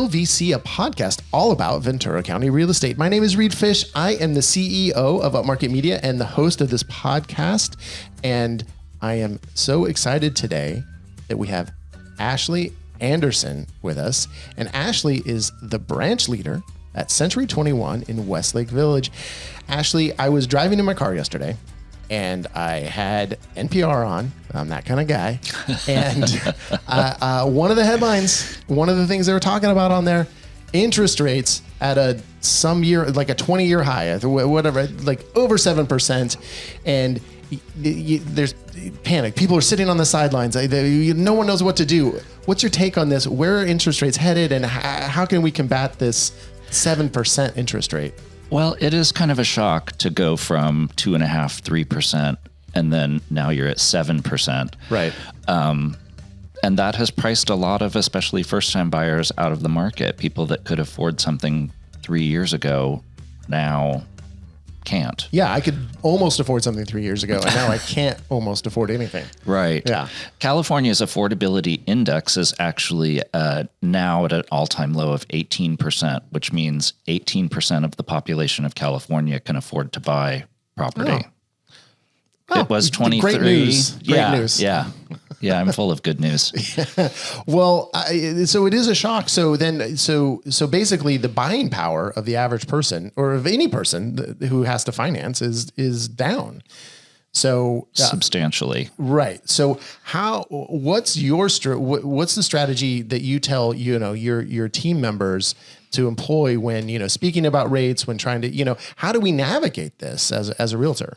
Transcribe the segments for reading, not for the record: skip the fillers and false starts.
Real VC, a podcast all about Ventura County real estate. My name is Reed Fish. I am the CEO of Upmarket Media and the host of this podcast. And I am so excited today that we have Ashely Anderson with us. And Ashely is the branch leader at Century 21 in Westlake Village. Ashely, I was driving in my car yesterday and I had NPR on. I'm that kind of guy. And one of the headlines, one of the things they were talking about on there, interest rates at some year, like a 20-year high, whatever, like over 7%. And there's panic. People are sitting on the sidelines. No one knows what to do. What's your take on this? Where are interest rates headed, and how can we combat this 7% interest rate? Well, it is kind of a shock to go from 2.5%, 3%, and then now you're at 7%. Right. And that has priced a lot of, especially first-time buyers, out of the market. People that could afford something 3 years ago now can't. Yeah, I could almost afford something 3 years ago, and now I can't almost afford anything. Right. Yeah. California's affordability index is actually now at an all-time low of 18%, which means 18% of the population of California can afford to buy property. Oh, it was 23. Great news. Great news. Yeah. Yeah, I'm full of good news. Well, so it is a shock. So basically the buying power of the average person or of any person who has to finance is down. So substantially. Right. So what's the strategy that you tell, your team members to employ when, speaking about rates, when trying to, how do we navigate this as a realtor?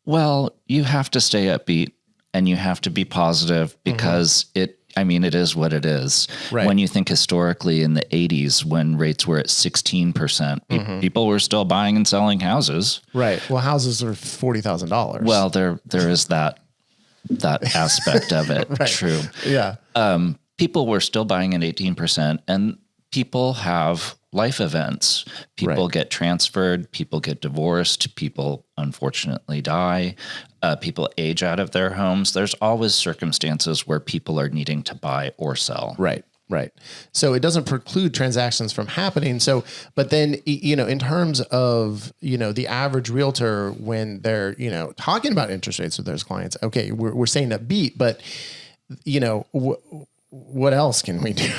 Well, you have to stay upbeat. And you have to be positive because it is what it is. Right. When you think historically in the 80s, when rates were at 16%, people were still buying and selling houses. Right. Well, houses are $40,000. Well, there is that aspect of it. Right. True. Yeah. People were still buying at 18%, and people have life events. People get transferred, people get divorced, people unfortunately die, people age out of their homes. There's always circumstances where people are needing to buy or sell. Right. Right. So it doesn't preclude transactions from happening. So, but then, in terms of, the average realtor, when they're, talking about interest rates with their clients, okay, we're saying upbeat, but, what else can we do?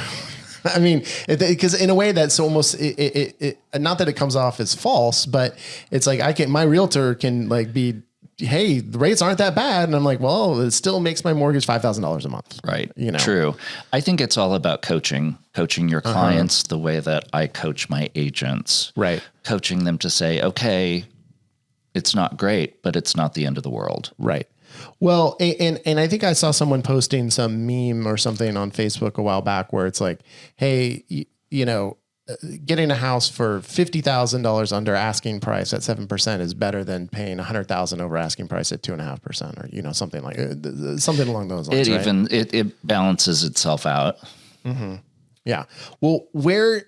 I mean, because in a way that's almost it not that it comes off as false, but it's like my realtor can be, hey, the rates aren't that bad. And I'm like, well, it still makes my mortgage $5,000 a month. Right. True. I think it's all about coaching your clients the way that I coach my agents. Right. Coaching them to say, okay, it's not great, but it's not the end of the world. Right. Well, and I think I saw someone posting some meme or something on Facebook a while back where it's like, hey, getting a house for $50,000 under asking price at 7% is better than paying $100,000 over asking price at 2.5%, or something like something along those lines. It balances itself out. Mm-hmm. Yeah. Well, where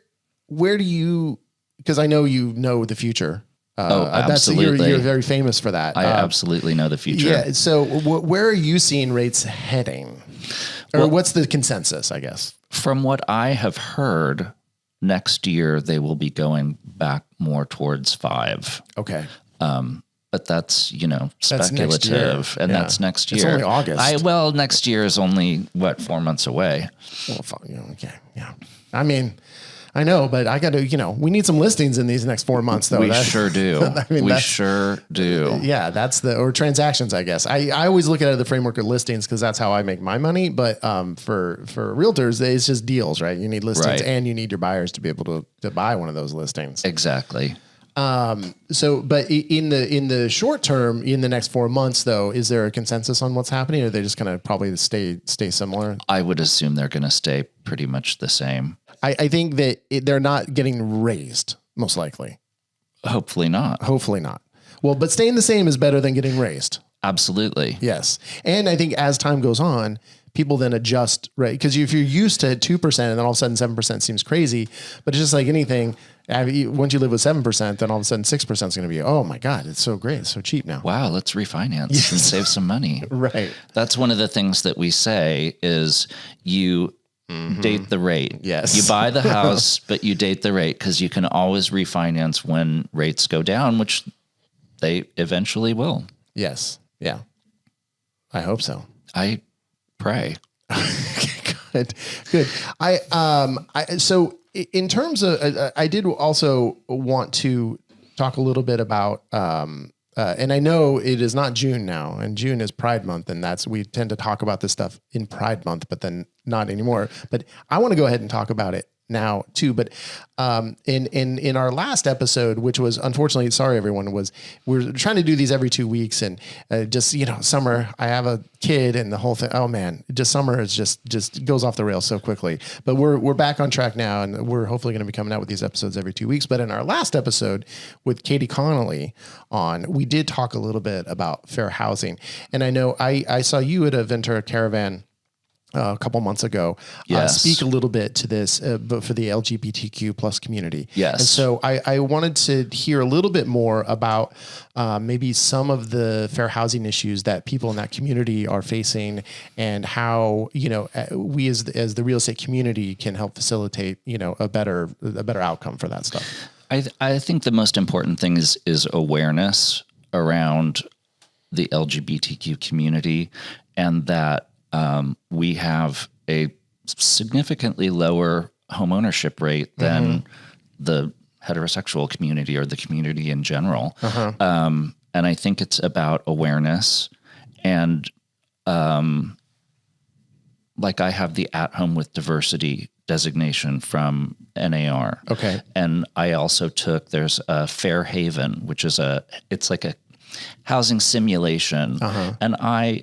do you? Because I know the future. Absolutely. You're very famous for that. I absolutely know the future. Yeah. So where are you seeing rates heading? Or what's the consensus, I guess? From what I have heard, next year they will be going back more towards 5. Okay. But that's, speculative. And that's next year. It's only August. Next year is only 4 months away. Well, okay. Yeah. I mean, I know, but I got to, we need some listings in these next 4 months, though. We sure do. We sure do. Yeah, or transactions, I guess. I always look at it as the framework of listings because that's how I make my money. But for realtors, it's just deals, right? You need listings and you need your buyers to be able to buy one of those listings. Exactly. But in the short term, in the next 4 months, though, is there a consensus on what's happening, or are they just going to probably stay similar? I would assume they're going to stay pretty much the same. I think that they're not getting raised, most likely. Hopefully not. Well, but staying the same is better than getting raised. Absolutely. Yes. And I think as time goes on, people then adjust, right? Because if you're used to 2% and then all of a sudden 7% seems crazy, but it's just like anything. Once you live with 7%, then all of a sudden 6% is going to be, oh my God, it's so great. It's so cheap now. Wow, let's refinance and save some money. Right. That's one of the things that we say is you date the rate. Yes. You buy the house, but you date the rate because you can always refinance when rates go down, which they eventually will. Yes. Yeah. I hope so. I pray. Good. So in terms of, I did also want to talk a little bit about, and I know it is not June now, and June is Pride Month, and we tend to talk about this stuff in Pride Month, but then not anymore. But I want to go ahead and talk about it now too. But in our last episode, which was unfortunately, sorry everyone, we're trying to do these every 2 weeks, and just summer. I have a kid, and the whole thing. Oh man, just summer is just goes off the rails so quickly. But we're back on track now, and we're hopefully going to be coming out with these episodes every 2 weeks. But in our last episode with Katie Connolly on, we did talk a little bit about fair housing, and I know I saw you at a Ventura Caravan a couple months ago, speak a little bit to this, but for the LGBTQ plus community. Yes. And so I wanted to hear a little bit more about maybe some of the fair housing issues that people in that community are facing, and how, we as the real estate community can help facilitate, a better outcome for that stuff. I think the most important thing is awareness around the LGBTQ community, and that we have a significantly lower homeownership rate than the heterosexual community or the community in general. And I think it's about awareness, and like I have the At Home with Diversity designation from NAR. Okay. And I also there's a Fair Haven, which is it's like a housing simulation. And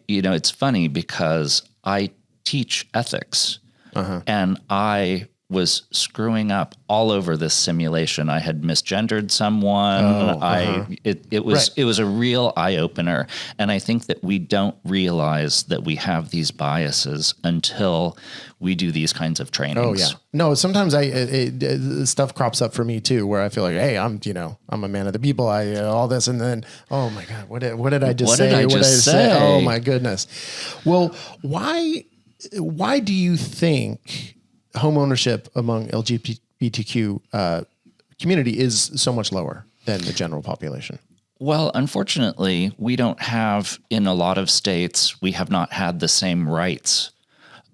it's funny because I teach ethics, and I was screwing up all over this simulation. I had misgendered someone. It was a real eye opener. And I think that we don't realize that we have these biases until we do these kinds of trainings. Oh yeah. No, sometimes stuff crops up for me too, where I feel like, hey, I'm a man of the people. All this, and then, oh my God, what did I just say? What did I just say? Oh my goodness. Well, why do you think home ownership among LGBTQ community is so much lower than the general population? Well, unfortunately, we don't have, in a lot of states, we have not had the same rights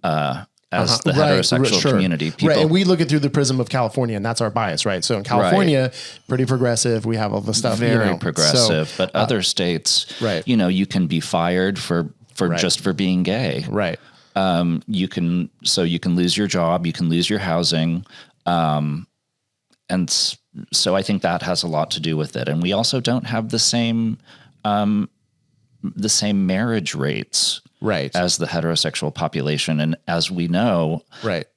as the heterosexual community. Right, and we look at through the prism of California, and that's our bias, right? So in California, pretty progressive. We have all the stuff. Very progressive, but other states, you can be fired for just for being gay. Right. You can lose your job, you can lose your housing. And so I think that has a lot to do with it. And we also don't have the same marriage rates as the heterosexual population. And as we know,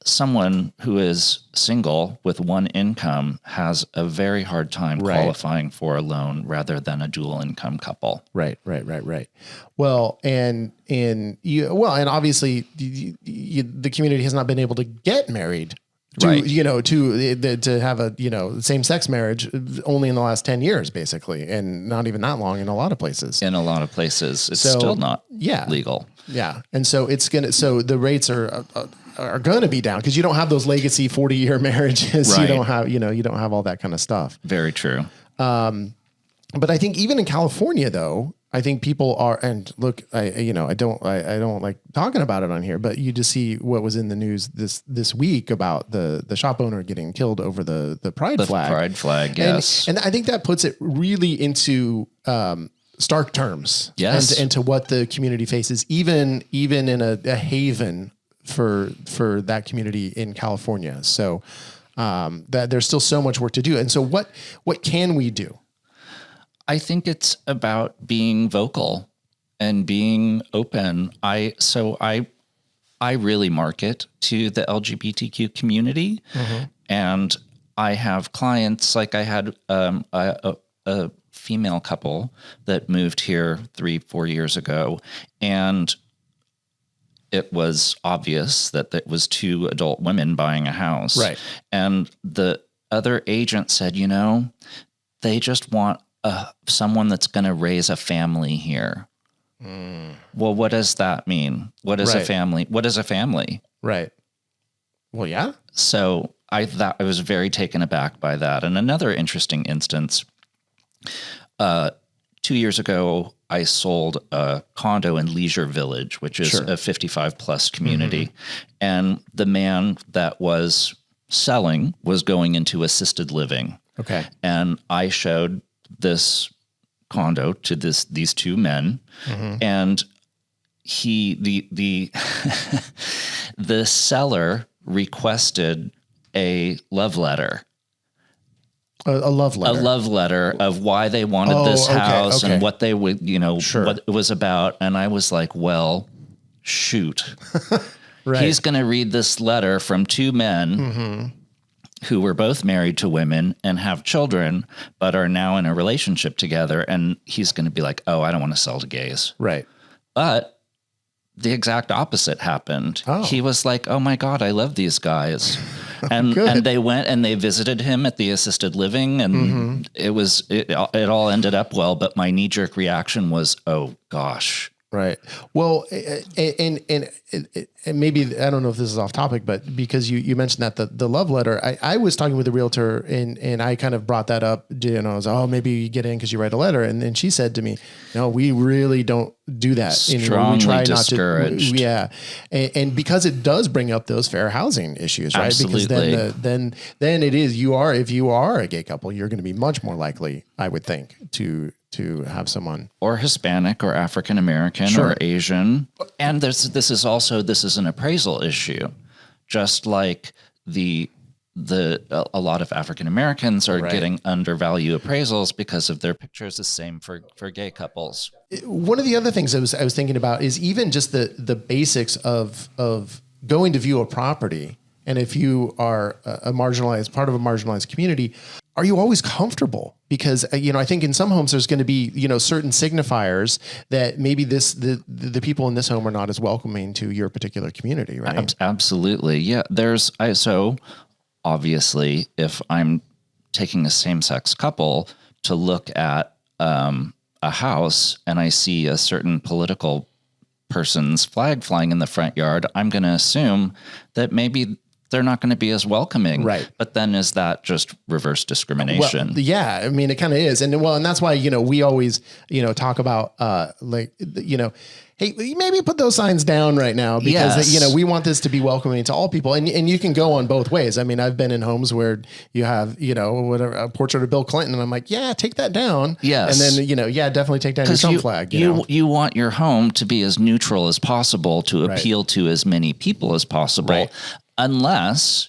someone who is single with one income has a very hard time qualifying for a loan rather than a dual income couple. Right. Well, and obviously the community has not been able to get married to have a same sex marriage only in the last 10 years, basically, and not even that long in a lot of places. In a lot of places, it's still not legal. Yeah, and so the rates are going to be down because you don't have those legacy 40-year marriages. You don't have all that kind of stuff. Very true. But I think even in California, though, I think people are, and look, I don't like talking about it on here, but you just see what was in the news this week about the shop owner getting killed over the pride flag. The pride flag, yes. And I think that puts it really into stark terms. Yes. And to what the community faces, even in a haven for that community in California. So that there's still so much work to do. And so what can we do? I think it's about being vocal and being open. I really market to the LGBTQ community, and I have clients, like I had a female couple that moved here 3-4 years ago, and it was obvious that it was 2 adult women buying a house. Right. And the other agent said, they just want someone that's going to raise a family here. Well, what does that mean? What is a family? What is a family? Right. Well, yeah. So I was very taken aback by that. And another interesting instance, 2 years ago, I sold a condo in Leisure Village, which is a 55 plus community. And the man that was selling was going into assisted living. Okay. And I showed this condo to these two men, and the the seller requested a love letter. A love letter. A love letter of why they wanted this house and what they would, what it was about. And I was like, well, shoot. Right. He's going to read this letter from two men who were both married to women and have children, but are now in a relationship together. And he's going to be like, oh, I don't want to sell to gays. Right. But the exact opposite happened. Oh. He was like, oh my God, I love these guys. And they went and they visited him at the assisted living, and it all ended up well. But my knee jerk reaction was, oh gosh. Right. Well, and maybe, I don't know if this is off topic, but because you mentioned that the love letter, I was talking with a realtor and I kind of brought that up, I was, maybe you get in because you write a letter. And then she said to me, no, we really don't do that. Strongly we try discouraged. Not to, yeah. And because it does bring up those fair housing issues, right? Absolutely. Because then it is, if you are a gay couple, you're going to be much more likely, I would think, to have someone or Hispanic or African American or Asian. And this is an appraisal issue, just like a lot of African Americans are getting undervalued appraisals because of their pictures. The same for gay couples. One of the other things I was thinking about is even just the basics of going to view a property. And if you are part of a marginalized community, are you always comfortable? Because, I think in some homes there's going to be, certain signifiers that maybe the people in this home are not as welcoming to your particular community, right? Absolutely. Yeah. So obviously if I'm taking a same-sex couple to look at a house and I see a certain political person's flag flying in the front yard, I'm going to assume that maybe they're not going to be as welcoming. Right. But then is that just reverse discrimination? Well, yeah, I mean, it kind of is. And that's why, we always, talk about, hey, maybe put those signs down right now because, we want this to be welcoming to all people. And you can go on both ways. I mean, I've been in homes where you have, whatever, a portrait of Bill Clinton. And I'm like, yeah, take that down. Yes. And then, definitely take down your Trump flag. You want your home to be as neutral as possible to appeal to as many people as possible. Right. Unless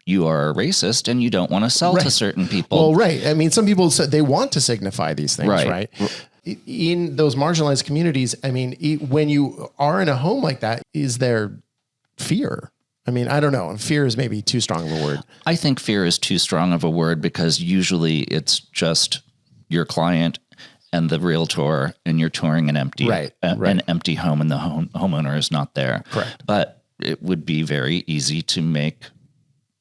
you are a racist and you don't want to sell to certain people. Well, right. I mean, some people say they want to signify these things, right? In those marginalized communities, I mean, when you are in a home like that, is there fear? I mean, I don't know. Fear is maybe too strong of a word. I think fear is too strong of a word because usually it's just your client and the realtor and you're touring an empty home and the homeowner is not there. Correct. But it would be very easy to make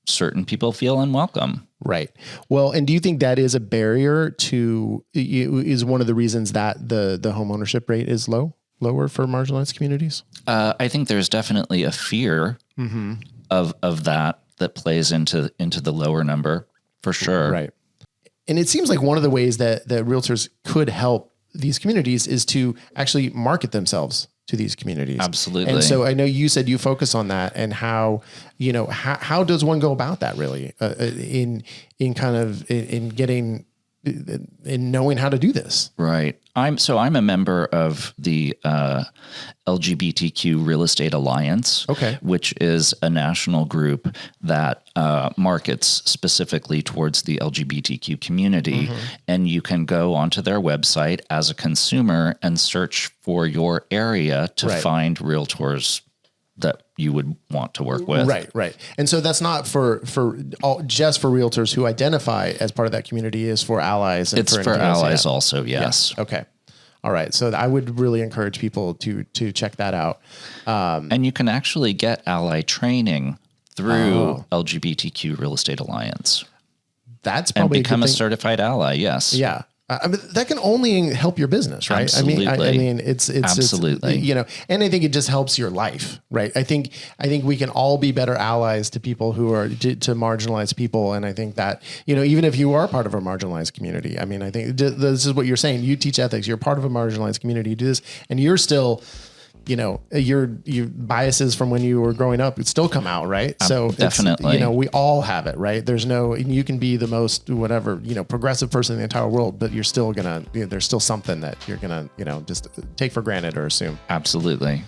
certain people feel unwelcome. Right. Well, and do you think that is a barrier is one of the reasons that the home ownership rate is lower for marginalized communities? I think there's definitely a fear of that plays into the lower number for sure. Right. And it seems like one of the ways that realtors could help these communities is to actually market themselves to these communities. Absolutely. And so I know you said you focus on that and how does one go about that really in knowing how to do this? Right. I'm a member of the LGBTQ Real Estate Alliance, which is a national group that markets specifically towards the LGBTQ community. And you can go onto their website as a consumer and search for your area to find realtors that you would want to work with. Right. And so that's not just for realtors who identify as part of that community, is for allies. And it's for allies also. Yes. Yeah. Okay. All right. So I would really encourage people to check that out. And you can actually get ally training through LGBTQ Real Estate Alliance. That's probably and become a certified ally. Yes. Yeah. I mean, that can only help your business, right? Absolutely. I mean, it's Absolutely. and I think it just helps your life, right? I think we can all be better allies to people who are to marginalized people, and I think that even if you are part of a marginalized community, I mean, I think this is what you're saying. You teach ethics. You're part of a marginalized community. You do this, and you're still. Your biases from when you were growing up, it still come out, right? So definitely, we all have it, right? You can be the most whatever, progressive person in the entire world, but you're still gonna, there's still something that you're gonna, just take for granted or assume. Absolutely.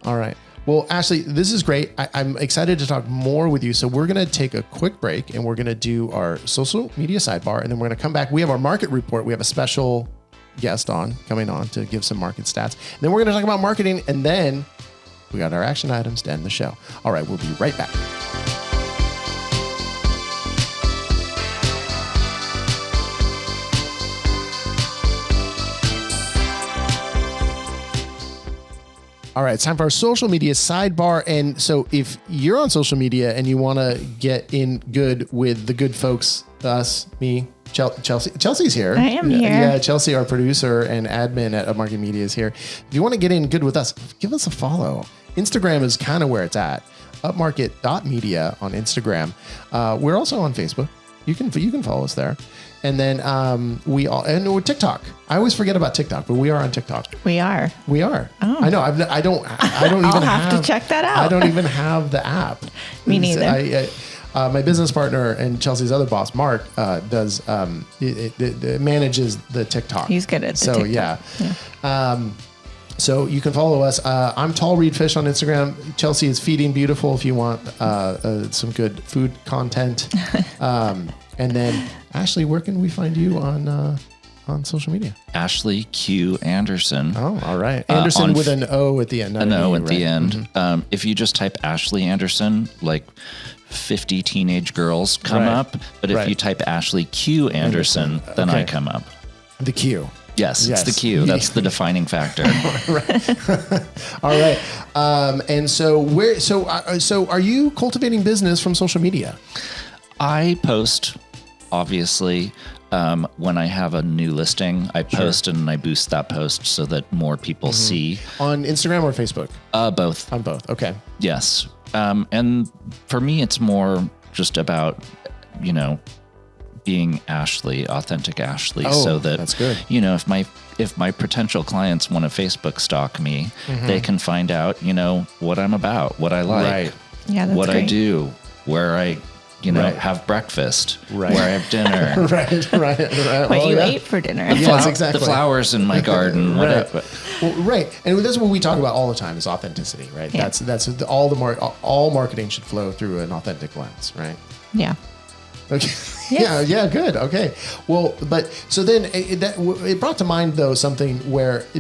All right. Well, Ashely, this is great. I'm excited to talk more with you. So we're going to take a quick break and we're going to do our social media sidebar, and then we're going to come back. We have our market report. We have a special guest coming on to give some market stats. And then we're going to talk about marketing, and then we got our action items to end the show. All right, we'll be right back. All right, it's time for our social media sidebar. And so if you're on social media and you want to get in good with the good folks, us, me, Chelsea. Chelsea's here. I am here. Yeah, Chelsea, our producer and admin at Upmarket Media, is here. If you want to get in good with us, give us a follow. Instagram is kind of where it's at. Upmarket.media on Instagram. We're also on Facebook. You can follow us there. And then we're TikTok. I always forget about TikTok, but we are on TikTok. We are. Oh. I know. I don't I'll even have to check that out. I don't even have the app. Me neither. My business partner and Chelsea's other boss, Mark, does it manages the TikTok. He's good at the TikTok. Yeah. So you can follow us. I'm Tall Reed Fish on Instagram. Chelsea is Feeding Beautiful if you want some good food content. And then Ashely, where can we find you on social media? Ashely Q Anderson. Oh, all right. Anderson with an O at the end. An O at the end. Mm-hmm. If you just type Ashely Anderson, like 50 teenage girls come up. But if you type Ashely Q Anderson, then I come up. The Q. Yes, it's the Q. That's the defining factor. All right. And so are you cultivating business from social media? I post, obviously, when I have a new listing, I post and I boost that post so that more people see. On Instagram or Facebook? Both. On both. Okay. Yes. And for me, it's more just about, being Ashely, authentic Ashely, so that that's good. If my potential clients want to Facebook stalk me, they can find out, what I'm about, what I like, what great. I do, where I have breakfast, where I have dinner. Right. What you ate for dinner. Yes, exactly. The flowers in my garden, whatever. Well, right. And that's what we talk about all the time is authenticity, right? Yeah. That's all marketing should flow through an authentic lens, right? Yeah. Okay. Yes. Yeah. Good. Okay. Well, but so then it brought to mind though something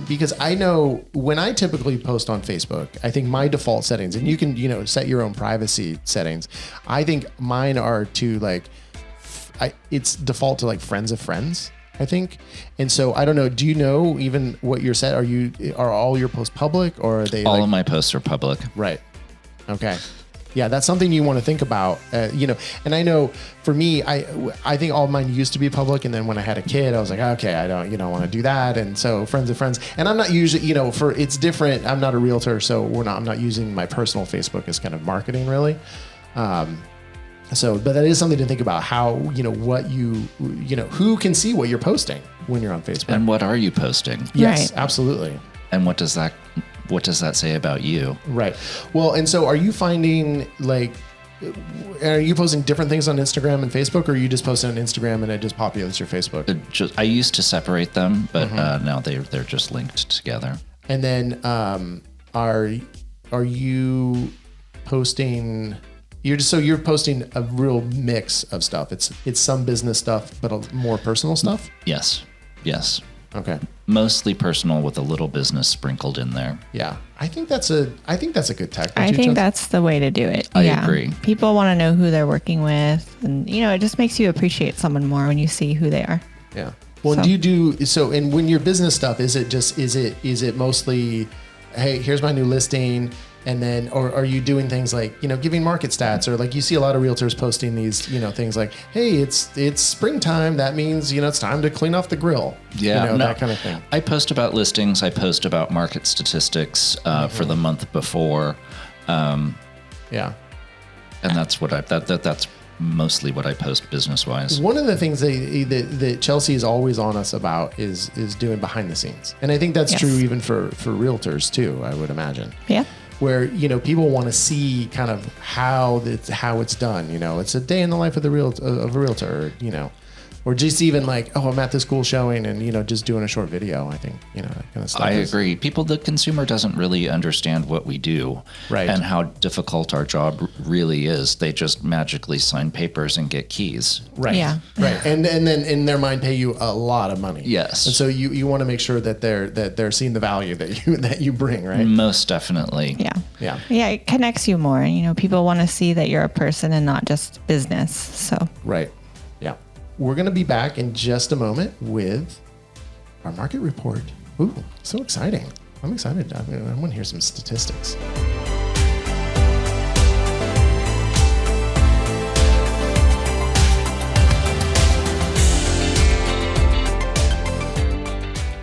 because I know when I typically post on Facebook, I think my default settings, and you can set your own privacy settings. I think mine are to it's default to like friends of friends, I think. And so I don't know. Do you know even what you're set? Are all your posts public or are they? All of my posts are public. Right. Okay. Yeah, that's something you want to think about, and I know for me, I think all of mine used to be public. And then when I had a kid, I was like, okay, I don't want to do that. And so friends of friends, and I'm not usually, it's different. I'm not a realtor, so I'm not using my personal Facebook as kind of marketing really. But that is something to think about how, what who can see what you're posting when you're on Facebook. And what are you posting? Yes, Right. Absolutely. And what does that say about you? Right. Well, and so are you finding are you posting different things on Instagram and Facebook, or are you just posting on Instagram and it just populates your Facebook? I used to separate them, but now they're just linked together. And then are you posting? You're posting a real mix of stuff. It's some business stuff, but more personal stuff. Yes. Okay. Mostly personal with a little business sprinkled in there. Yeah. I think that's a good tactic. I think that's the way to do it. I agree. People want to know who they're working with, and it just makes you appreciate someone more when you see who they are. Yeah. Well, do you do so? And when your business stuff, is it mostly, hey, here's my new listing. And then, or are you doing things like, giving market stats, or like you see a lot of realtors posting these, things like, hey, it's springtime. That means, it's time to clean off the grill. Yeah. That kind of thing. I post about listings. I post about market statistics for the month before. Yeah. And that's that's mostly what I post business-wise. One of the things that Chelsea is always on us about is doing behind the scenes. And I think that's true even for realtors too, I would imagine. Yeah. Where, people want to see kind of how it's done. It's a day in the life of a realtor, or just even like, oh, I'm at this cool showing and, just doing a short video. I think, that kind of stuff. I agree. The consumer doesn't really understand what we do and how difficult our job really is. They just magically sign papers and get keys. Right. Yeah. Right. And then in their mind pay you a lot of money. Yes. And so you want to make sure that they're seeing the value that you bring, right? Most definitely. Yeah. Yeah. Yeah. It connects you more. People want to see that you're a person and not just business. So. Right. Yeah. We're going to be back in just a moment with our market report. Ooh, so exciting. I'm excited. I want to hear some statistics.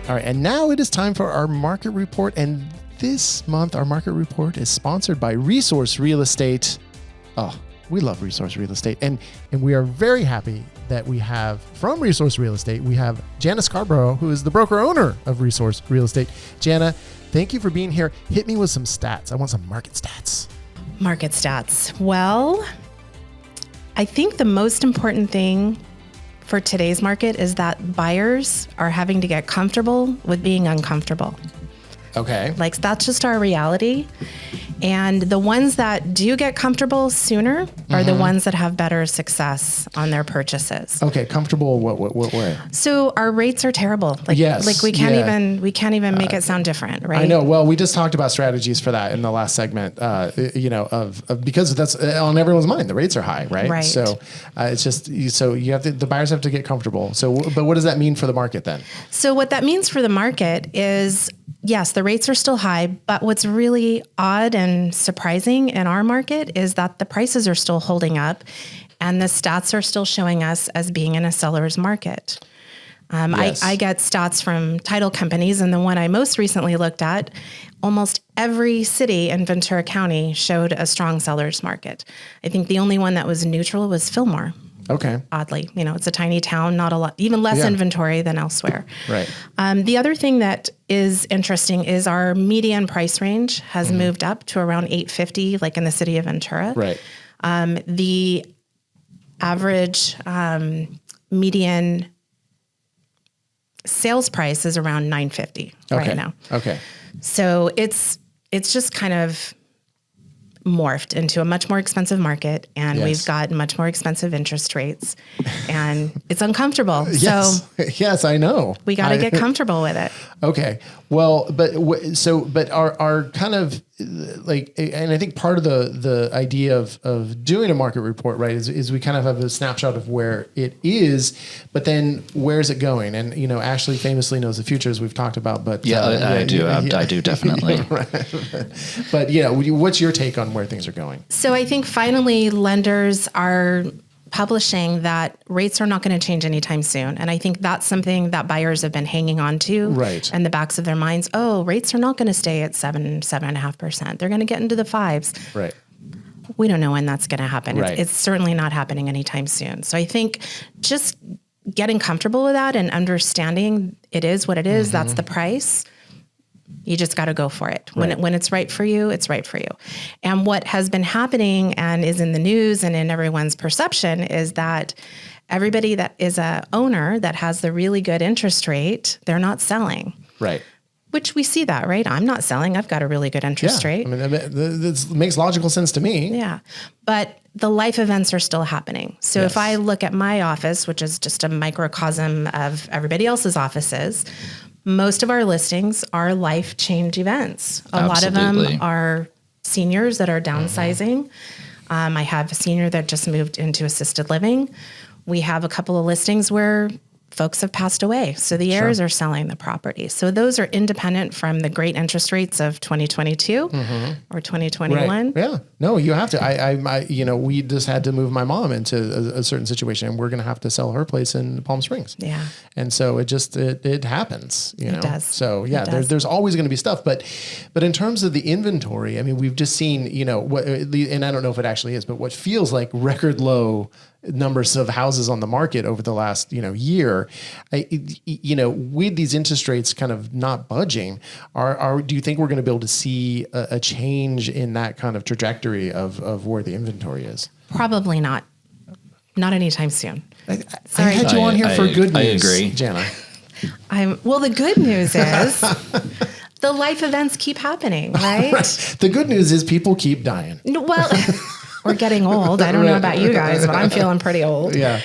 All right, and now it is time for our market report. And this month, our market report is sponsored by Resource Real Estate. Oh, we love Resource Real Estate. And we are very happy that we have from Resource Real Estate, we have Jana Scarborough, who is the broker owner of Resource Real Estate. Jana, thank you for being here. Hit me with some stats. I want some market stats. Market stats. Well, I think the most important thing for today's market is that buyers are having to get comfortable with being uncomfortable. Okay. Like, that's just our reality. And the ones that do get comfortable sooner are the ones that have better success on their purchases. Okay, comfortable what way? So our rates are terrible. Like, Yes, like we can't even make it sound different, right? I know. Well, we just talked about strategies for that in the last segment. Because that's on everyone's mind. The rates are high, right? Right. So it's just you have the buyers have to get comfortable. So, but what does that mean for the market then? So what that means for the market is, yes, the rates are still high, but what's really odd and surprising in our market is that the prices are still holding up and the stats are still showing us as being in a seller's market. Yes. I get stats from title companies, and the one I most recently looked at, almost every city in Ventura County showed a strong seller's market. I think the only one that was neutral was Fillmore. Okay. Oddly, it's a tiny town, not a lot, even less inventory than elsewhere. Right. The other thing that is interesting is our median price range has moved up to around $850, like in the city of Ventura. Right. The average median sales price is around $950 right now. Okay. So it's just kind of morphed into a much more expensive market, and we've got much more expensive interest rates, and it's uncomfortable. Yes. So yes, I know. we got to get comfortable with it. Okay. Well, but our kind of like, and I think part of the idea of doing a market report, right, is we kind of have a snapshot of where it is, but then where's it going? And, Ashely famously knows the future, as we've talked about, but I do definitely. But what's your take on where things are going? So I think finally lenders are publishing that rates are not going to change anytime soon. And I think that's something that buyers have been hanging on to in the backs of their minds. Oh, rates are not going to stay at 7.5%. They're going to get into the 5s. Right. We don't know when that's going to happen. Right. It's certainly not happening anytime soon. So I think just getting comfortable with that and understanding it is what it is, that's the price. You just got to go for it. When it's right for you, it's right for you. And what has been happening and is in the news and in everyone's perception is that everybody that is a owner that has the really good interest rate, they're not selling. Right. Which we see that, right? I'm not selling. I've got a really good interest rate. I mean, this makes logical sense to me. Yeah. But the life events are still happening. So if I look at my office, which is just a microcosm of everybody else's offices, most of our listings are life change events. A lot of them are seniors that are downsizing. I have a senior that just moved into assisted living. We have a couple of listings where folks have passed away. So the heirs are selling the property. So those are independent from the great interest rates of 2022 or 2021. Right. Yeah. No, you have to. I we just had to move my mom into a certain situation, and we're going to have to sell her place in Palm Springs. Yeah. And so it happens, you know. It does. So yeah, there's always going to be stuff, but in terms of the inventory, I mean, we've just seen, you know, what, and I don't know if it actually is, but what feels like record low numbers of houses on the market over the last, you know, year, with these interest rates kind of not budging, do you think we're going to be able to see a change in that kind of trajectory of where the inventory is? Probably not. Not anytime soon. I had you on here for good news. I agree. Jana. Well, the good news is the life events keep happening, right? Right. The good news is people keep dying. Well, we're getting old. I don't know about you guys, but I'm feeling pretty old. Yeah.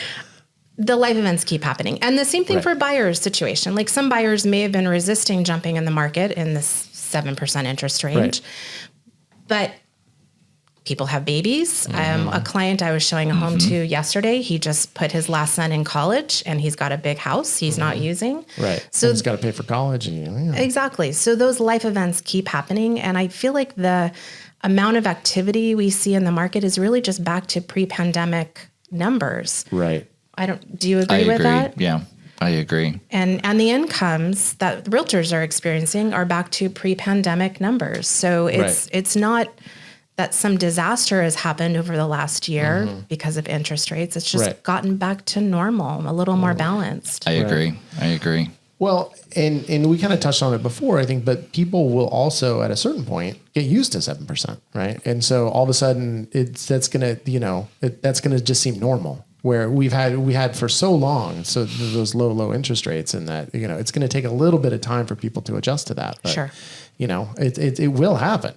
The life events keep happening. And the same thing for buyers' situation. Like some buyers may have been resisting jumping in the market in this 7% interest range, Right. but people have babies. A client I was showing a home to yesterday, he just put his last son in college and he's got a big house he's not using. Right. So and he's got to pay for college. And, Exactly. So those life events keep happening. And I feel like the amount of activity we see in the market is really just back to pre-pandemic numbers. Right. Do you agree with that? Yeah, I agree. And the incomes that realtors are experiencing are back to pre-pandemic numbers. So it's not that some disaster has happened over the last year because of interest rates. It's just gotten back to normal, a little more balanced. I agree. Well, and we kind of touched on it before, I think, but people will also at a certain point get used to 7%, right? And so all of a sudden that's going to just seem normal, where we had for so long, so those low interest rates, and that, you know, it's going to take a little bit of time for people to adjust to that. But, you know, it will happen.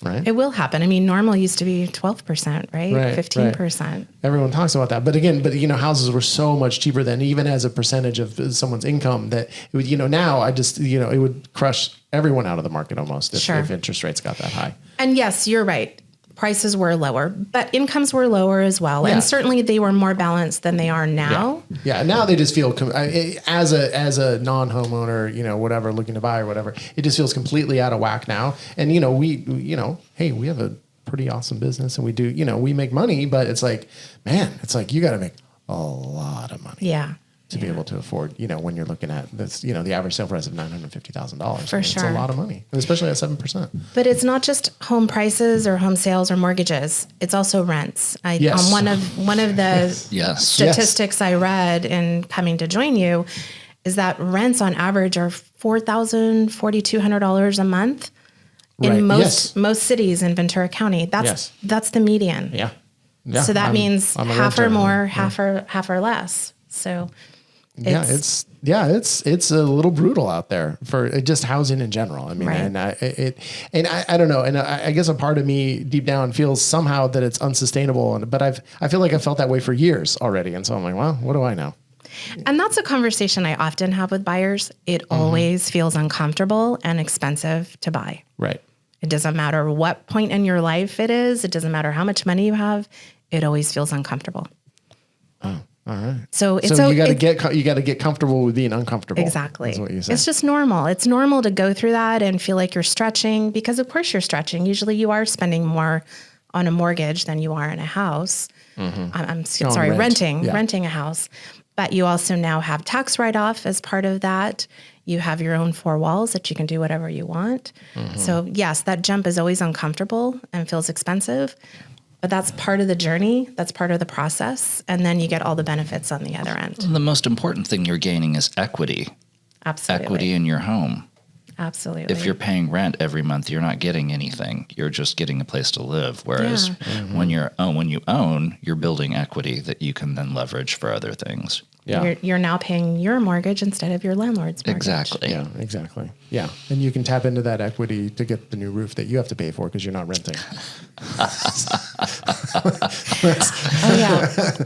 Right. It will happen. I mean, normal used to be 12%, right? 15%. Right. Everyone talks about that. But you know, houses were so much cheaper then, even as a percentage of someone's income, that it would, you know, now it would crush everyone out of the market almost if interest rates got that high. And yes, you're right. Prices were lower, but incomes were lower as well. Yeah. And certainly they were more balanced than they are now. Yeah. Now they just feel, as a non-homeowner, you know, whatever, looking to buy or whatever, it just feels completely out of whack now. And, you know, we have a pretty awesome business and we do, you know, we make money, but it's like, man, you got to make a lot of money. Yeah. To be able to afford, you know, when you're looking at this, you know, the average sale price of $950,000. For sure. It's a lot of money, especially at 7%. But it's not just home prices or home sales or mortgages. It's also rents. On one of the statistics I read in coming to join you is that rents on average are $4,000, $4,200 a month in most cities in Ventura County. That's the median. Yeah. So that means half or more, half or less. So it's a little brutal out there for just housing in general. I mean, and I don't know. And I guess a part of me deep down feels somehow that it's unsustainable. But I feel like I felt that way for years already. And so I'm like, well, what do I know? And that's a conversation I often have with buyers. It always feels uncomfortable and expensive to buy. Right. It doesn't matter what point in your life it is. It doesn't matter how much money you have. It always feels uncomfortable. Oh. All right. So you got to get comfortable with being uncomfortable. Exactly. That's what you say. It's just normal. It's normal to go through that and feel like you're stretching, because of course you're stretching. Usually you are spending more on a mortgage than you are in a house. I'm sorry, renting a house. But you also now have tax write-off as part of that. You have your own four walls that you can do whatever you want. So yes, that jump is always uncomfortable and feels expensive. But that's part of the journey. That's part of the process. And then you get all the benefits on the other end. The most important thing you're gaining is equity. Absolutely. Equity in your home. Absolutely. If you're paying rent every month, you're not getting anything. You're just getting a place to live. Whereas when you own, you're building equity that you can then leverage for other things. Yeah. You're now paying your mortgage instead of your landlord's mortgage. Exactly. Yeah, exactly. Yeah. And you can tap into that equity to get the new roof that you have to pay for because you're not renting.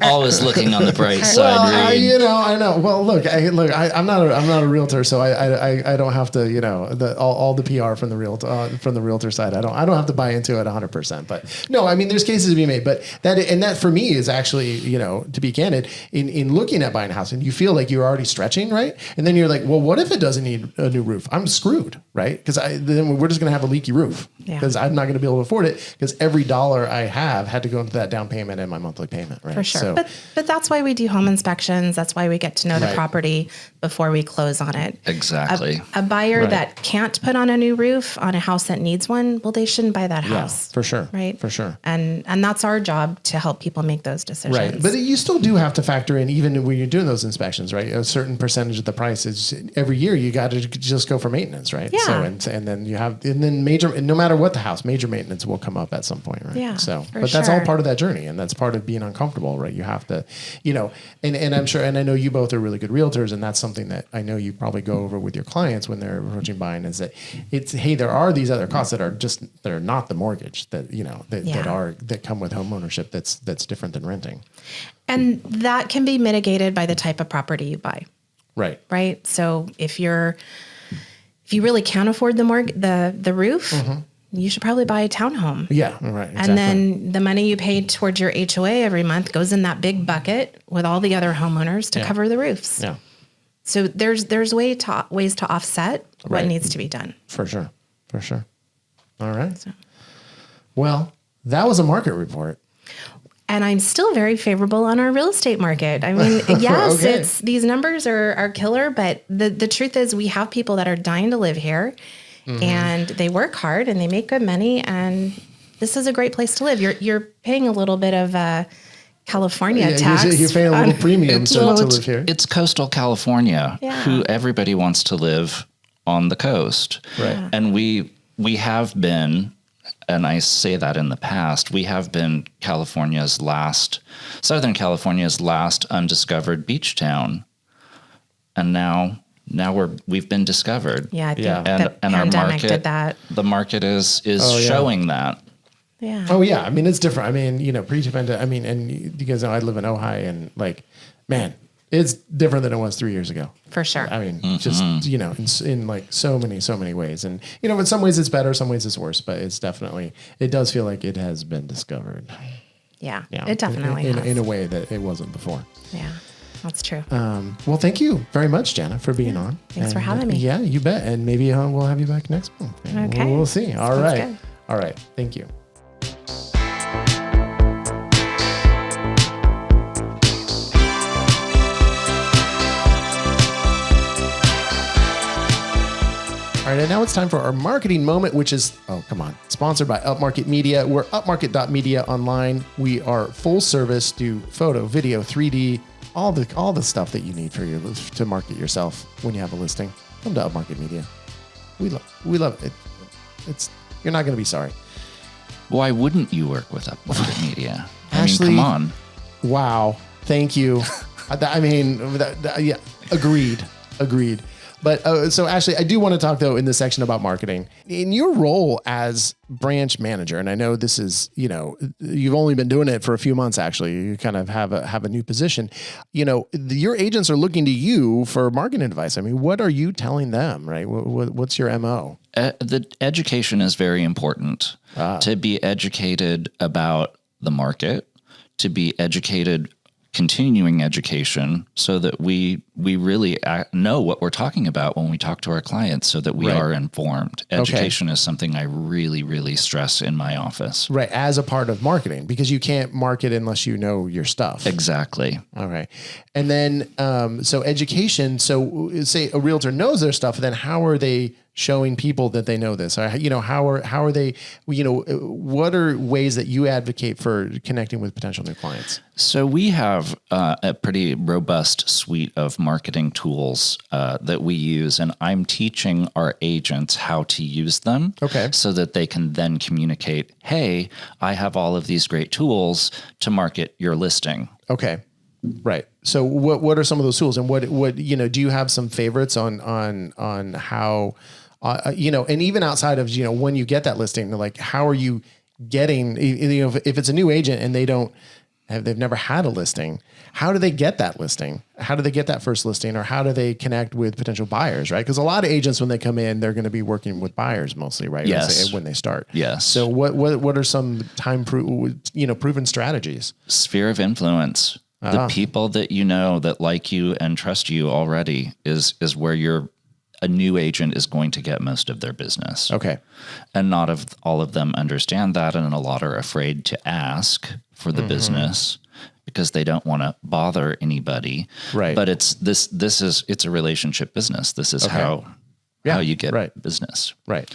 Always looking on the bright side. I know. Well, look, I'm not a realtor, so I don't have to, you know, all the PR from the realtor side. I don't have to buy into it 100%. But no, I mean, there's cases to be made. But that for me is actually, you know, to be candid, in looking at buying buying a house and you feel like you're already stretching, right? And then you're like, well, what if it doesn't need a new roof? I'm screwed, right? Because then we're just going to have a leaky roof because I'm not going to be able to afford it because every dollar I have had to go into that down payment and my monthly payment, right? For sure. So, but that's why we do home inspections. That's why we get to know the property before we close on it. Exactly. A buyer that can't put on a new roof on a house that needs one, well, they shouldn't buy that house. for sure. Right. For sure. And that's our job to help people make those decisions. Right. But you still do have to factor in, even when you're doing those inspections, right? A certain percentage of the price is every year you got to just go for maintenance, right? Yeah. So, and then you have, and then no matter what the house, major maintenance will come up at some point, right? Yeah. So, but that's all part of that journey and that's part of being uncomfortable, right? You have to, and I'm sure, and I know you both are really good realtors and that's something that I know you probably go over with your clients when they're approaching buying is that it's, hey, there are these other costs that are not the mortgage that, that come with home ownership that's different than renting. And that can be mitigated by the type of property you buy. Right. Right. So if you really can't afford the roof, you should probably buy a townhome. Yeah. Right. Exactly. And then the money you pay towards your HOA every month goes in that big bucket with all the other homeowners to cover the roofs. Yeah. So there's ways to offset what needs to be done. For sure. All right. So. Well, that was a market report. And I'm still very favorable on our real estate market. I mean, yes, these numbers are killer, but the truth is we have people that are dying to live here and they work hard and they make good money. And this is a great place to live. You're paying a little bit of California tax. You're paying a little premium to live here. It's coastal California, who everybody wants to live on the coast. Right. Yeah. And we have been, and I say that in the past, we have been Southern California's last undiscovered beach town. And now we've been discovered. Yeah, I think and pandemic our market did that. The market is showing that. Yeah. Oh yeah. I mean, it's different. I mean, pre-pandemic. I mean, and you guys know I live in Ojai, and like, man, it's different than it was 3 years ago. For sure. I mean, just in like so many ways, and in some ways it's better, some ways it's worse, but it does feel like it has been discovered. Yeah. It definitely has. In a way that it wasn't before. Yeah. That's true. Well, thank you very much, Jana, for being on. Thanks for having me. Yeah, you bet. And maybe we'll have you back next month. Okay. We'll see. All right. Good. All right. Thank you. All right, and now it's time for our marketing moment, which is, sponsored by Upmarket Media. We're upmarket.media online. We are full service, do photo, video, 3D, all the stuff that you need for to market yourself when you have a listing. Come to Upmarket Media. We love it. You're not going to be sorry. Why wouldn't you work with Upmarket Media? Ashely, come on. Wow. Thank you. Yeah, agreed. But so Ashely, I do want to talk though in this section about marketing. In your role as branch manager, and I know this is, you've only been doing it for a few months. Actually, you kind of have a new position. Your agents are looking to you for marketing advice. I mean, what are you telling them? Right? What's your MO? The education is very important. To be educated about the market, to be educated. Continuing education so that we really know what we're talking about when we talk to our clients so that we are informed. Education is something I really, really stress in my office. Right. As a part of marketing, because you can't market unless you know your stuff. Exactly. All right. And then, so education, so say a realtor knows their stuff, then how are they showing people that they know this? Or, how are they, what are ways that you advocate for connecting with potential new clients? So we have a pretty robust suite of marketing tools that we use, and I'm teaching our agents how to use them. Okay. So that they can then communicate, hey, I have all of these great tools to market your listing. Okay. Right. So what are some of those tools, and what do you have some favorites on how, and even outside of, when you get that listing, like how are you getting, if it's a new agent and they've never had a listing, how do they get that listing? How do they get that first listing, or how do they connect with potential buyers? Right. Because a lot of agents, when they come in, they're going to be working with buyers mostly, right? Yes. When they start. Yes. So what are some proven strategies? Sphere of influence. The people that you know that like you and trust you already is where a new agent is going to get most of their business. Okay. And not all of them understand that, and a lot are afraid to ask for the business because they don't want to bother anybody. Right. But it's a relationship business. This is how you get business. Right.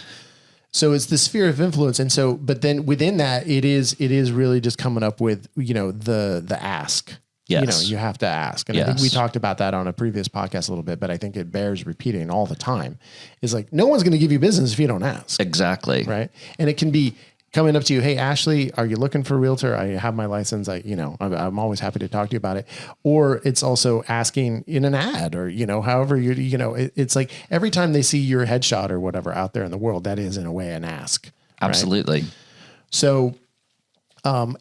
So it's the sphere of influence. And so, but then within that, it is really just coming up with, the ask. Yes. You have to ask. And I think we talked about that on a previous podcast a little bit, but I think it bears repeating all the time. Is like, no one's going to give you business if you don't ask. Exactly. Right. And it can be coming up to you, hey, Ashely, are you looking for a realtor? I have my license. I'm always happy to talk to you about it. Or it's also asking in an ad or, however it's like every time they see your headshot or whatever out there in the world, that is in a way an ask. Absolutely. Right? So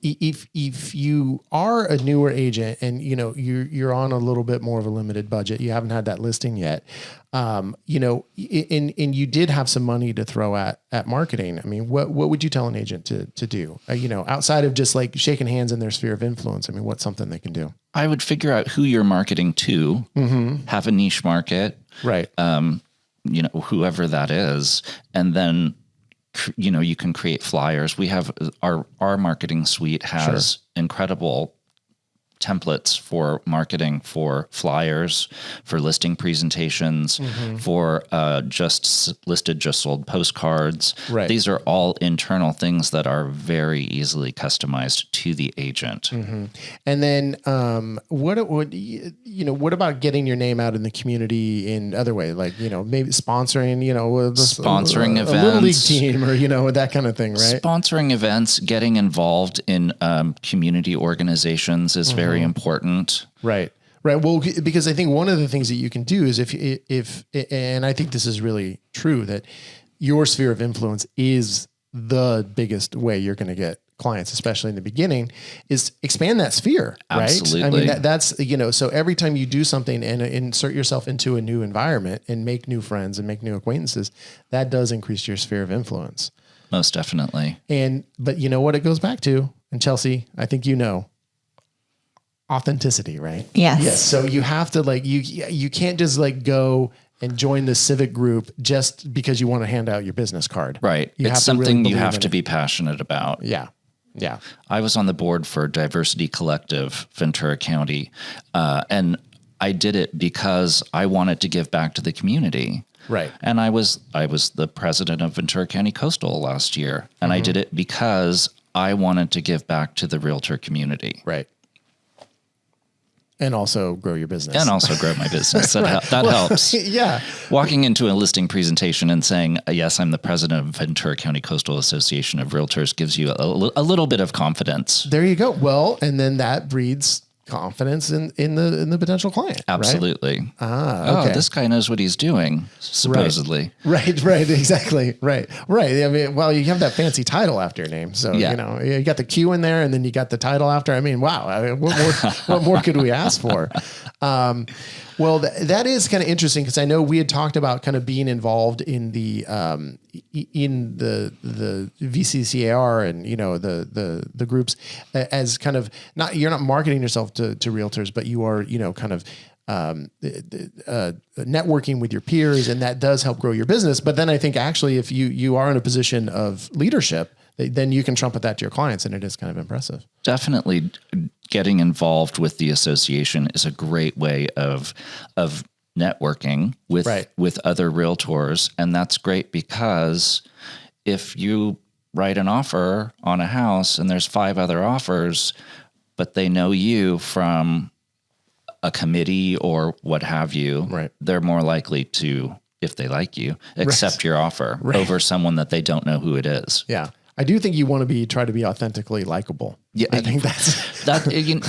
if you are a newer agent and you're on a little bit more of a limited budget, you haven't had that listing yet, and you did have some money to throw at marketing. I mean, what would you tell an agent to do? Outside of just like shaking hands in their sphere of influence. I mean, what's something they can do? I would figure out who you're marketing to, have a niche market, right? Whoever that is, and then you can create flyers. We have our marketing suite has incredible templates for marketing, for flyers, for listing presentations, for just sold postcards. Right. These are all internal things that are very easily customized to the agent. And then what about getting your name out in the community in other way, like maybe sponsoring sponsoring events, a little league team, or that kind of thing, right? Sponsoring events, getting involved in community organizations is very important. Right. Well, because I think one of the things that you can do is if and I think this is really true, that your sphere of influence is the biggest way you're going to get clients, especially in the beginning, is expand that sphere. Absolutely. Right. I mean, that's, so every time you do something and insert yourself into a new environment and make new friends and make new acquaintances, that does increase your sphere of influence. Most definitely. But you know what it goes back to? And Chelsea, I think authenticity, right? Yes. So you have to you can't just go and join the civic group just because you want to hand out your business card. Right. It's something you have to be passionate about. Yeah. Yeah. I was on the board for Diversity Collective, Ventura County, and I did it because I wanted to give back to the community. Right. And I was the president of Ventura County Coastal last year, and I did it because I wanted to give back to the realtor community. Right. And also grow your business. And also grow my business. That helps. Yeah. Walking into a listing presentation and saying, yes, I'm the president of Ventura County Coastal Association of Realtors gives you a little bit of confidence. There you go. Well, and then that breeds confidence in the potential client. Absolutely. Right? Okay. Oh, this guy knows what he's doing, supposedly. Right. Exactly. Right. I mean, well, you have that fancy title after your name. So, you got the Q in there and then you got the title after. I mean, wow. I mean, what more could we ask for? Well, that is kind of interesting because I know we had talked about kind of being involved in the VCCAR and the groups as kind of you're not marketing yourself to realtors, but you are kind of networking with your peers, and that does help grow your business. But then I think actually if you are in a position of leadership, then you can trumpet that to your clients, and it is kind of impressive. Definitely getting involved with the association is a great way of networking with other realtors. And that's great because if you write an offer on a house and there's 5 other offers, but they know you from a committee or what have you, they're more likely to, if they like you, accept your offer over someone that they don't know who it is. Yeah. I do think you want to try to be authentically likable. Yeah, I think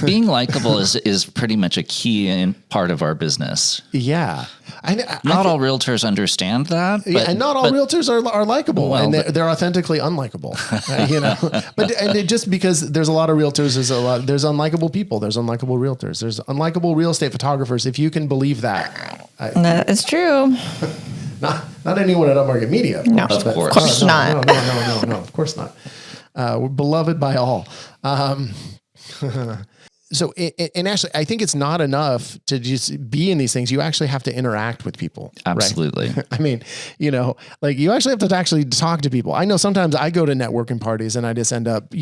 being likable is pretty much a key part of our business. Yeah, not all realtors understand that, but, and not all realtors are likable, well, and they're authentically unlikable. But just because there's a lot of realtors, there's unlikable people, there's unlikable realtors, there's unlikable real estate photographers. If you can believe that, that is true. Not anyone at Upmarket Media. No, of course not. No, of course not. We're beloved by all. and actually, I think it's not enough to just be in these things. You actually have to interact with people. Absolutely. Right? I mean, like you actually have to actually talk to people. I know sometimes I go to networking parties and I just end up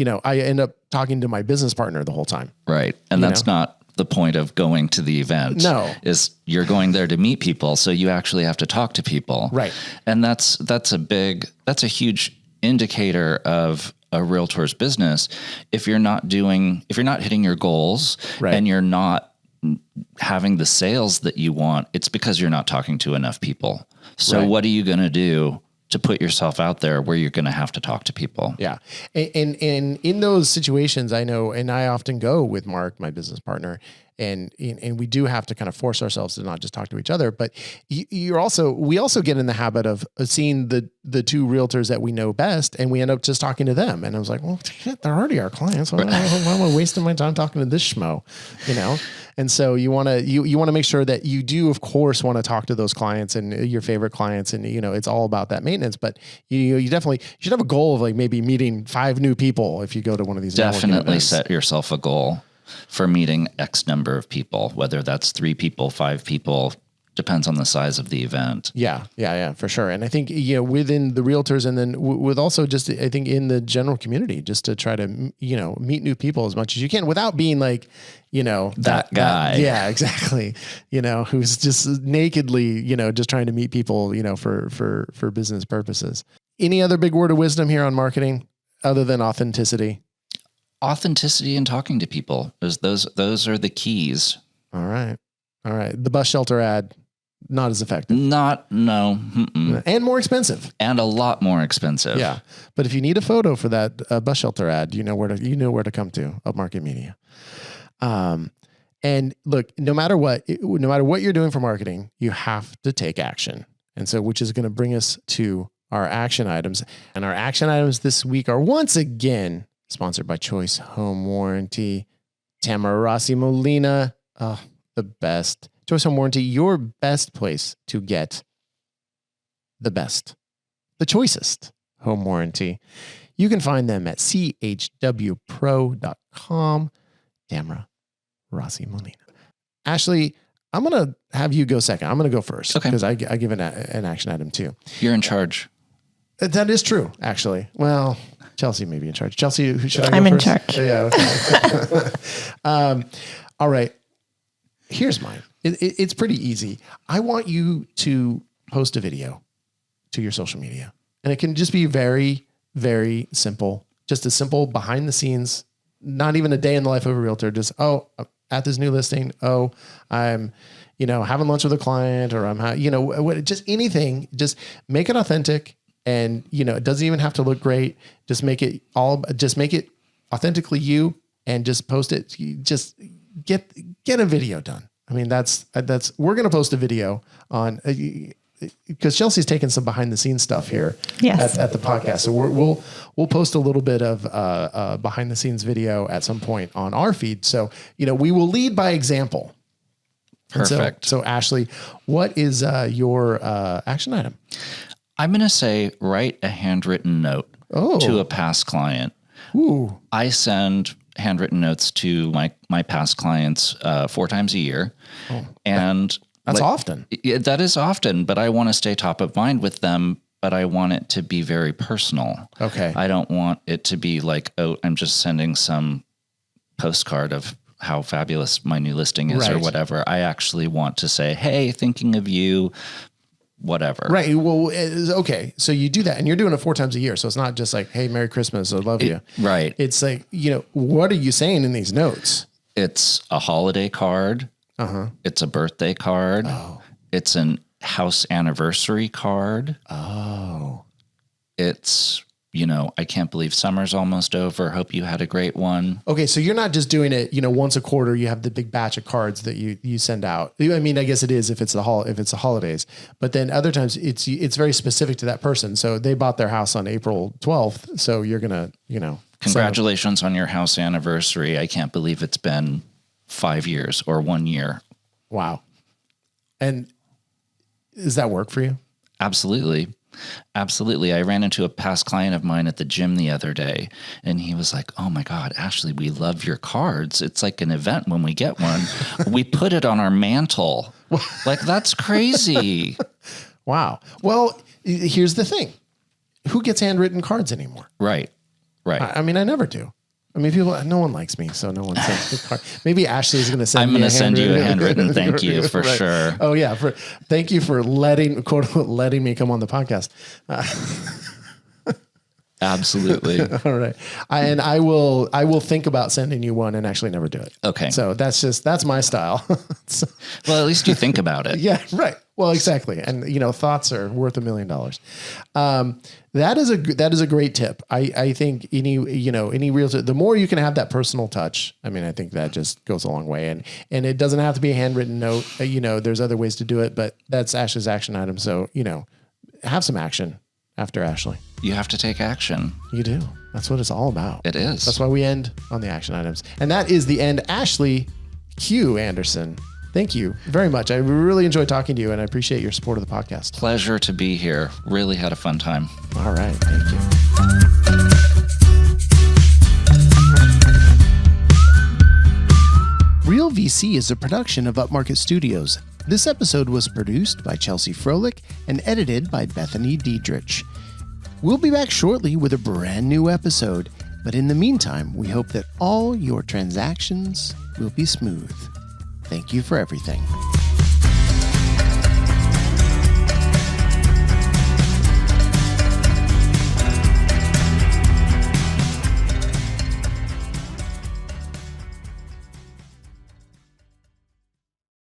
talking to my business partner the whole time. Right. And that's not the point of going to the event. No. Is you're going there to meet people. So you actually have to talk to people. Right. And that's a huge indicator of a realtor's business. If you're not hitting your goals, right, and you're not having the sales that you want, it's because you're not talking to enough people. So right, what are you going to do to put yourself out there where you're going to have to talk to people? Yeah. And in those situations, I know, and I often go with Mark, my business partner, and we do have to kind of force ourselves to not just talk to each other, but we also get in the habit of seeing the two realtors that we know best, and we end up just talking to them. And I was like, well, shit, they're already our clients. Why am I wasting my time talking to this schmo? And so you want to make sure that you do, of course, want to talk to those clients and your favorite clients, and it's all about that maintenance. But you should have a goal of like maybe meeting 5 new people if you go to one of these. Definitely set yourself a goal for meeting X number of people, whether that's 3 people, 5 people, depends on the size of the event. Yeah, for sure. And I think, within the realtors, and then with also just, I think in the general community, just to try to, meet new people as much as you can without being like, that guy. Yeah, exactly. Who's just nakedly, just trying to meet people, for business purposes. Any other big word of wisdom here on marketing other than authenticity? Authenticity and talking to people. Those are the keys. All right. The bus shelter ad, not as effective. No. And more expensive. And a lot more expensive. Yeah. But if you need a photo for that bus shelter ad, you know where to come to, Upmarket Media. And look, no matter what you're doing for marketing, you have to take action. And so, which is going to bring us to our action items. And our action items this week are once again sponsored by Choice Home Warranty. Tamara Rossie-Molina. Oh, the best. Choice Home Warranty, your best place to get the choicest home warranty. You can find them at chwpro.com. Tamara Rossie-Molina. Ashely, I'm going to have you go second. I'm going to go first. Okay. Because I give an action item too. You're in charge. That is true, actually. Well, Chelsea may be in charge. Chelsea, who should I go I'm first? in charge. Yeah. Okay. All right. Here's mine. It's pretty easy. I want you to post a video to your social media, and it can just be very, very simple. Just a simple behind the scenes, not even a day in the life of a realtor. Just, at this new listing. I'm, having lunch with a client, or I'm, just anything. Just make it authentic. And, it doesn't even have to look great. Just make it authentically you, and just post it. Just get a video done. I mean, we're going to post a video on, because Chelsea's taken some behind the scenes stuff here at the podcast. So we'll post a little bit of behind the scenes video at some point on our feed. So, we will lead by example. Perfect. So Ashely, what is your action item? I'm going to say write a handwritten note to a past client. Ooh. I send handwritten notes to my past clients 4 times a year. Oh, and that's often. That is often, but I want to stay top of mind with them, but I want it to be very personal. Okay. I don't want it to be like, I'm just sending some postcard of how fabulous my new listing is, or whatever. I actually want to say, hey, thinking of you, whatever. Right. Well, okay. So you do that, and you're doing it 4 times a year. So it's not just like, hey, Merry Christmas, I love you. Right. It's like, what are you saying in these notes? It's a holiday card. Uh-huh. It's a birthday card. Oh. It's an house anniversary card. Oh. It's, I can't believe summer's almost over. Hope you had a great one. Okay, so you're not just doing it, once a quarter. You have the big batch of cards that you send out. I mean, I guess it is if it's the holidays, but then other times it's very specific to that person. So they bought their house on April 12th. So you're gonna, congratulations on your house anniversary. I can't believe it's been 5 years or 1 year. Wow. And does that work for you? Absolutely. Absolutely. I ran into a past client of mine at the gym the other day, and he was like, "Oh my God, Ashely, we love your cards. It's like an event when we get one. We put it on our mantle." Like, that's crazy. Wow. Well, here's the thing. Who gets handwritten cards anymore? Right. I mean, I never do. I mean, no one likes me, so no one sends me a card. Maybe Ashely's going to send me I'm going to send you a handwritten thank you for right. sure. Oh yeah. Thank you for quote unquote, letting me come on the podcast. Absolutely. All right. I will think about sending you one and actually never do it. Okay. So that's my style. So, Well, at least you think about it. yeah, right. Well, exactly. And thoughts are worth $1 million. That is a great tip. I think any realtor, the more you can have that personal touch, I mean, I think that just goes a long way. And it doesn't have to be a handwritten note. There's other ways to do it, but that's Ash's action item. So, have some action after Ashely. You have to take action. You do. That's what it's all about. It is. That's why we end on the action items. And that is the end. Ashely Q. Anderson, thank you very much. I really enjoyed talking to you, and I appreciate your support of the podcast. Pleasure to be here. Really had a fun time. All right. Thank you. Real VC is a production of Upmarket Studios. This episode was produced by Chelsea Froelich and edited by Bethany Diedrich. We'll be back shortly with a brand new episode, but in the meantime, we hope that all your transactions will be smooth. Thank you for everything.